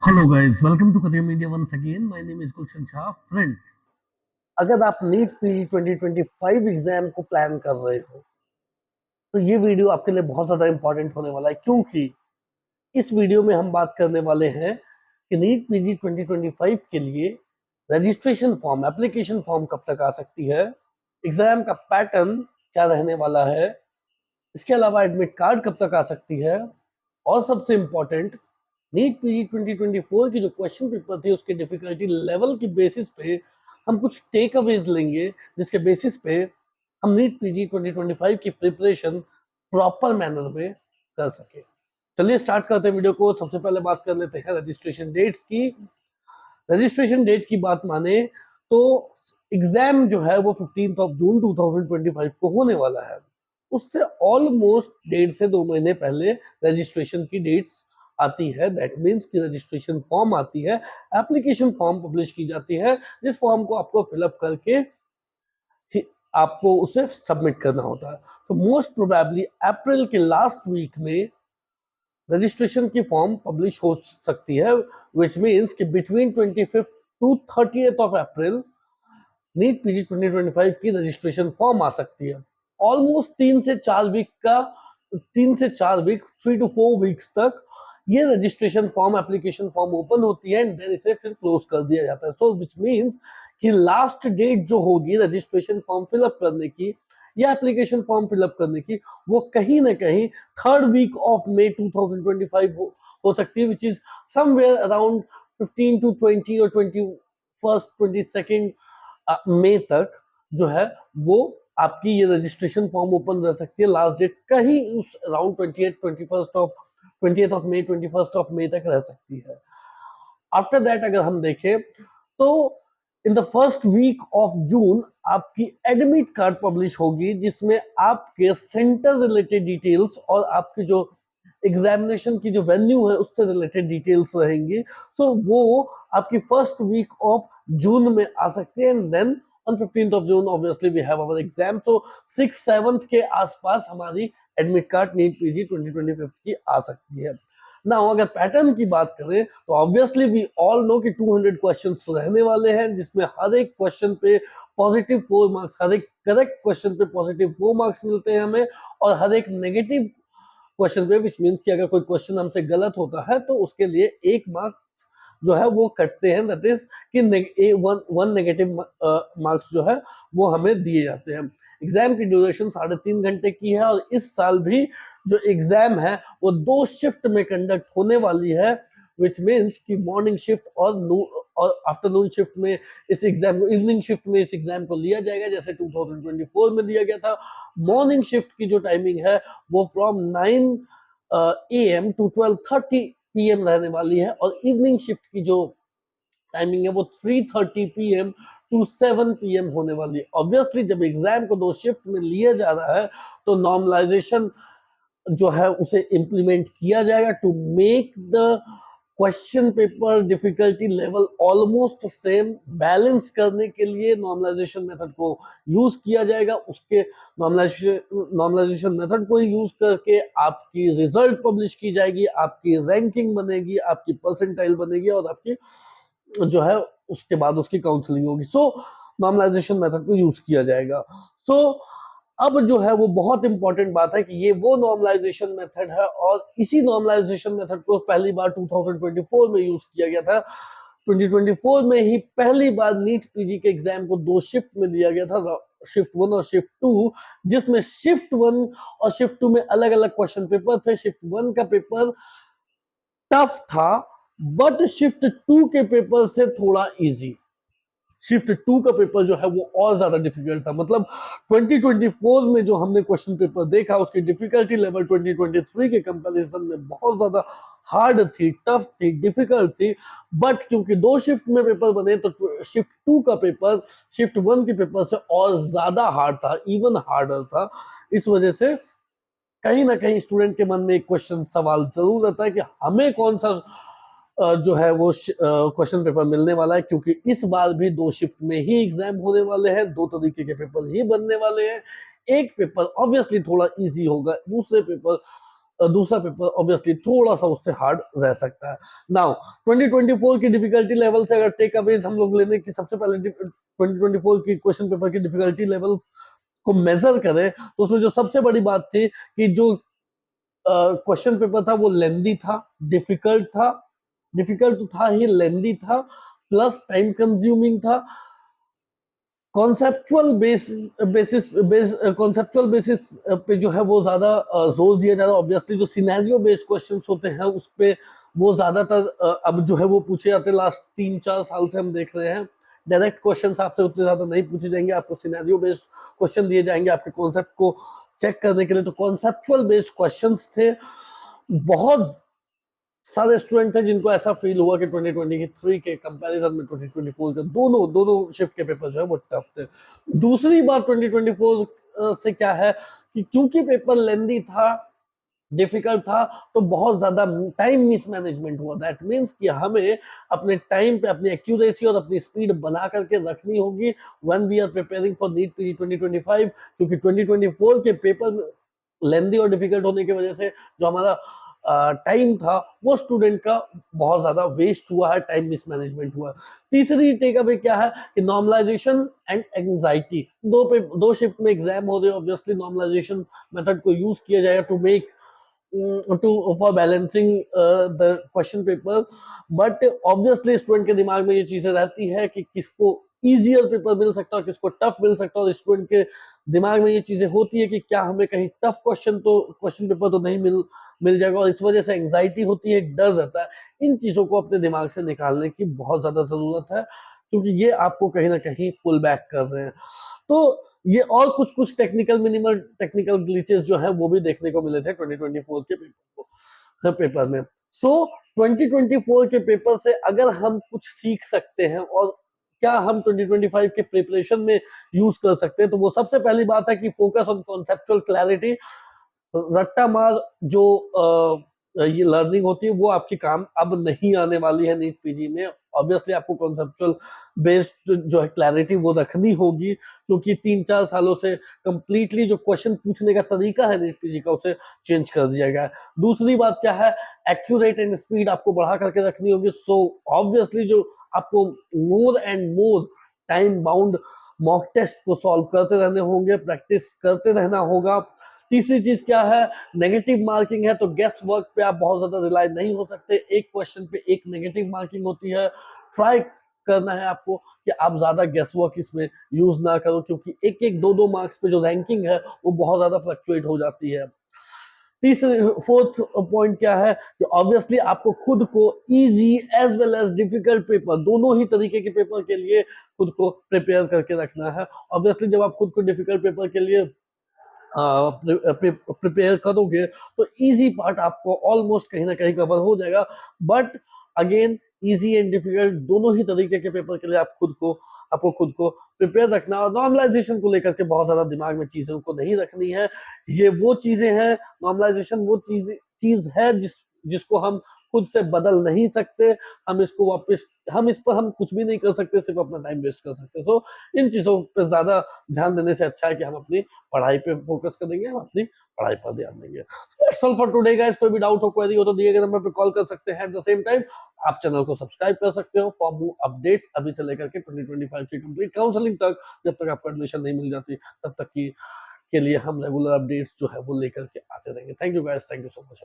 Hello guys, welcome to Career Media once again. My name is Gulshan Shah. Friends, अगर आप NEET PG 2025 exam को plan कर रहे हो तो ये वीडियो आपके लिए बहुत ज़्यादा इंपॉर्टेंट होने वाला है, क्योंकि इस वीडियो में हम बात करने वाले हैं कि नीट पीजी 2025 के लिए रजिस्ट्रेशन फॉर्म, एप्लीकेशन फॉर्म कब तक आ सकती है, एग्जाम का पैटर्न क्या रहने वाला है, इसके अलावा एडमिट कार्ड कब तक आ सकती है, और सबसे इम्पोर्टेंट नीट पीजी 2024 की जो क्वेश्चन पेपर थे उसके डिफिकल्टी लेवल की बेसिस पे हम कुछ टेक अवेज लेंगे, जिसके बेसिस पे हम नीट पीजी 2025 की प्रिपरेशन प्रॉपर मैनर में कर सके। चलिए स्टार्ट करते हैं वीडियो को। सबसे पहले बात कर लेते हैं रजिस्ट्रेशन डेट्स की। रजिस्ट्रेशन डेट की बात माने तो एग्जाम जो है वो 15 ऑफ जून 2025 को होने वाला है। उससे ऑलमोस्ट 1.5 से 2 महीने पहले रजिस्ट्रेशन की डेट्स आती है। दैट मीन्स कि रजिस्ट्रेशन फॉर्म आती है, एप्लीकेशन फॉर्म पब्लिश की जाती है, जिस फॉर्म को आपको फिलअप करके आपको उसे सबमिट करना होता है। तो मोस्ट प्रोबेबली अप्रैल के लास्ट वीक में रजिस्ट्रेशन की फॉर्म पब्लिश हो सकती है, विच मीन्स कि between 25 to 30th of April NEET PG 2025 की रजिस्ट्रेशन फॉर्म आ सकती है। ऑलमोस्ट 3 से 4 वीक 3 to 4 वीक्स तक ये registration form, application form open होती है एंड देन इसे फिर क्लोज कर दिया जाता है। सो विच मीन्स कि लास्ट डेट जो होगी रजिस्ट्रेशन फॉर्म फिलअप करने की या एप्लीकेशन फॉर्म फिलअप करने की, वो कहीं ना कहीं 3rd वीक ऑफ May 2025 हो सकती है, which is somewhere around 15 to 20 और 21st 22nd मई तक जो है वो आपकी ये रजिस्ट्रेशन फॉर्म ओपन रह सकती है। लास्ट डेट कहीं उस around 20th of May 21st of May तक रह सकती है। आफ्टर दैट अगर हम देखें तो in the first week of June आपकी एडमिट कार्ड पब्लिश होगी, जिसमें आपके सेंटर रिलेटेड डिटेल्स और आपके जो एग्जामिनेशन की जो वेन्यू है उससे रिलेटेड डिटेल्स रहेंगी। सो वो आपकी फर्स्ट वीक ऑफ जून में आ सकती है and then on 15th of June obviously we have our exam. So 6-7 के आसपास हमारी एडमिट कार्ड नीट पीजी 2025 की आ सकती है ना। अगर पैटर्न की बात करें तो ऑब्वियसली वी ऑल नो कि 200 क्वेश्चंस रहने वाले हैं, जिसमें हर एक क्वेश्चन पे पॉजिटिव 4 मार्क्स, हर एक करेक्ट क्वेश्चन पे पॉजिटिव 4 मार्क्स मिलते हैं हमें, और हर एक नेगेटिव क्वेश्चन पे, विच मीन्स कि अगर कोई क्वेश्चन हमसे गलत होता है तो उसके लिए 1 मार्क्स जो है वो कटते हैं। दैट इज कि वन नेगेटिव मार्क्स जो है वो हमें दिए जाते हैं। एग्जाम की ड्यूरेशन 3.5 घंटे की है और इस साल भी जो एग्जाम है वो 2 शिफ्ट में कंडक्ट होने वाली है, विच मीन्स कि मॉर्निंग शिफ्ट और आफ्टरनून शिफ्ट में इस एग्जाम को, इवनिंग शिफ्ट में इस एग्जाम को लिया जाएगा, जैसे 2024 में लिया गया था। मॉर्निंग शिफ्ट की जो टाइमिंग है वो फ्रॉम 9 AM to 12:30 PM रहने वाली है, और इवनिंग शिफ्ट की जो टाइमिंग है वो 3:30 PM to 7 PM होने वाली है। ऑब्वियसली जब एग्जाम को 2 शिफ्ट में लिया जा रहा है तो नॉर्मलाइजेशन जो है उसे इम्प्लीमेंट किया जाएगा to make the question paper difficulty level almost same. Balance करने के लिए नॉर्मलाइजेशन मेथड को यूज किया जाएगा। उसके नॉर्मलाइजेशन मेथड को यूज करके आपकी रिजल्ट पब्लिश की जाएगी, आपकी रैंकिंग बनेगी, आपकी परसेंटाइल बनेगी, और आपकी जो है उसके बाद उसकी काउंसलिंग होगी। सो नॉर्मलाइजेशन मेथड को यूज किया जाएगा। सो अब जो है वो बहुत इंपॉर्टेंट बात है कि ये वो नॉर्मलाइजेशन मेथड है, और इसी नॉर्मलाइजेशन मेथड को पहली बार 2024 में यूज किया गया था। 2024 में ही पहली बार नीट पीजी के एग्जाम को 2 शिफ्ट में लिया गया था, शिफ्ट 1 और शिफ्ट 2, जिसमें शिफ्ट 1 और शिफ्ट 2 में अलग अलग क्वेश्चन पेपर थे। शिफ्ट 1 का पेपर टफ था, बट शिफ्ट 2 के पेपर से थोड़ा इजी। शिफ्ट 2 का पेपर जो है वो और ज्यादा डिफिकल्ट था। मतलब 2024 में जो हमने क्वेश्चन पेपर देखा उसकी डिफिकल्टी लेवल 2023 के कंपैरिजन में बहुत ज्यादा हार्ड थी, टफ थी, डिफिकल्ट थी। बट क्योंकि 2 शिफ्ट में पेपर बने तो शिफ्ट 2 का पेपर शिफ्ट 1 के पेपर से और ज्यादा हार्ड था, इवन हार्डर था। इस वजह से कहीं ना कहीं स्टूडेंट के मन में एक क्वेश्चन सवाल जरूर रहता है कि हमें कौन सा जो है वो क्वेश्चन पेपर मिलने वाला है, क्योंकि इस बार भी 2 शिफ्ट में ही एग्जाम होने वाले हैं, 2 तरीके के पेपर ही बनने वाले हैं। एक पेपर ऑब्वियसली थोड़ा इजी होगा, दूसरे पेपर दूसरा पेपर ऑब्वियसली थोड़ा सा उससे हार्ड रह सकता है। नाउ 2024 की डिफिकल्टी लेवल से अगर टेक अवेज हम लोग लेने की सबसे पहले 2024 की क्वेश्चन पेपर की डिफिकल्टी लेवल को मेजर करें तो उसमें जो सबसे बड़ी बात थी कि जो क्वेश्चन पेपर था वो लेंदी था, डिफिकल्ट था, डिफिकल्ट तो था ही, लेंदी था, प्लस टाइम कंज्यूमिंग था, कॉन्सेप्चुअल कॉन्सेप्चुअल बेसिस पे जो है वो ज्यादा जोर दिया जा रहा है। ऑब्वियसली जो सिनेरियो बेस्ड क्वेश्चंस होते हैं उस पे वो ज्यादातर अब जो है वो पूछे जाते हैं। लास्ट 3-4 साल से हम देख रहे हैं डायरेक्ट क्वेश्चंस आपसे उतने ज्यादा नहीं पूछे जाएंगे, आपको सिनेरियो बेस्ड क्वेश्चन दिए जाएंगे आपके कॉन्सेप्ट को चेक करने के लिए। तो कॉन्सेप्चुअल बेस्ड क्वेश्चंस थे। बहुत सारे स्टूडेंट थे जिनको ऐसा फील हुआ कि 2023 के कंपैरिजन में 2024 के दोनों दोनों शिफ्ट के पेपर जो है वो टफ थे। दूसरी बात 2024 से क्या है कि क्योंकि पेपर लेंदी था, डिफिकल्ट था, तो बहुत ज्यादा टाइम मिसमैनेजमेंट हुआ। दैट मीन्स कि हमें अपने टाइम पे अपनी एक्यूरेसी और अपनी स्पीड बना करके रखनी होगी when we are preparing for NEET PG 2025, क्योंकि 2024 के पेपर लेंदी और डिफिकल्ट होने की वजह से जो हमारा टाइम था वो स्टूडेंट का बहुत ज्यादा वेस्ट हुआ है, टाइम मिसमैनेजमेंट हुआ है। तीसरी टेक अवे क्या है कि नॉर्मलाइजेशन एंड एंजाइटी, दो शिफ्ट में एग्जाम हो रहे हैं, ऑब्वियसली नॉर्मलाइजेशन मेथड को यूज किया जाएगा to make to for balancing the question paper, but obviously student के दिमाग में ये चीजें रहती है कि किसको इजियर पेपर मिल सकता है, किसको टफ मिल सकता है, और स्टूडेंट के दिमाग में ये चीजें होती है कि क्या हमें कहीं टफ क्वेश्चन पेपर तो नहीं मिल जाएगा, और इस वजह से एंजाइटी होती है, डर रहता है। इन चीजों को अपने दिमाग से निकालने की बहुत ज्यादा जरूरत है, क्योंकि ये आपको कहीं ना कहीं पुल बैक कर रहे हैं। तो ये और कुछ कुछ मिनिमल टेक्निकल ग्लिचेस जो है वो भी देखने को मिले थे 2024 के पेपर में। सो 2024 के पेपर से अगर हम कुछ सीख सकते हैं और क्या हम 2025 के प्रिपरेशन में यूज कर सकते हैं, तो वो सबसे पहली बात है कि फोकस ऑन कॉन्सेप्चुअल क्लैरिटी। रट्टा मार जो ये लर्निंग होती है वो आपकी काम अब नहीं आने वाली है नीट पीजी में। ऑब्वियसली आपको कॉन्सेप्चुअल बेस्ड जो है क्लैरिटी वो रखनी होगी, क्योंकि 3-4 सालों से कंप्लीटली जो क्वेश्चन पूछने का तरीका है नीट पीजी का उसे चेंज कर दिया गया है। दूसरी बात क्या है, एक्यूरेट एंड स्पीड आपको बढ़ा करके रखनी होगी। सो ऑब्वियसली जो आपको more and more time bound mock test को सॉल्व करते रहने होंगे, प्रैक्टिस करते रहना होगा। तीसरी चीज क्या है, नेगेटिव मार्किंग है, तो गेस वर्क पे आप बहुत ज्यादा रिलाई नहीं हो सकते। एक क्वेश्चन पे एक नेगेटिव मार्किंग होती है, ट्राई करना है आपको कि आप ज्यादा गेस वर्क इसमें यूज ना करो, क्योंकि एक एक दो दो मार्क्स पे जो रैंकिंग है वो बहुत ज्यादा फ्लक्चुएट हो जाती है। तीसरे फोर्थ पॉइंट क्या है कि ऑब्वियसली आपको खुद को easy as well as difficult paper, दोनों ही तरीके के पेपर के लिए खुद को प्रिपेयर करके रखना है। ऑब्वियसली जब आप खुद को डिफिकल्ट पेपर के लिए प्रिपेयर करोगे तो इजी पार्ट आपको ऑलमोस्ट कहीं ना कहीं कवर हो जाएगा। But again easy and difficult दोनों ही तरीके के पेपर के लिए आपको खुद को प्रिपेयर रखना, और नॉर्मलाइजेशन को लेकर के बहुत ज्यादा दिमाग में चीजों को नहीं रखनी है। ये वो चीजें हैं, नॉर्मलाइजेशन वो चीज है जिसको हम खुद से बदल नहीं सकते। हम इसको वापस हम इस पर हम कुछ भी नहीं कर सकते, सिर्फ अपना टाइम वेस्ट कर सकते। तो इन चीजों पर ज्यादा ध्यान देने से अच्छा है कि हम अपनी पढ़ाई पे फोकस करेंगे, हम अपनी पढ़ाई पर ध्यान देंगे। That's all for today guys. कोई भी डाउट हो, क्वेरी हो तो दिए गए नंबर पे कॉल कर सकते हैं। एट द सेम टाइम आप चैनल को सब्सक्राइब कर सकते हो फॉर मोर अपडेट्स अभी से लेकर के 2025 की कंप्लीट काउंसलिंग तक। जब तक आपको एडमिशन नहीं मिल जाती तब तक की के लिए हम रेगुलर अपडेट्स जो है वो लेकर के आते रहेंगे। Thank you guys, thank you so much.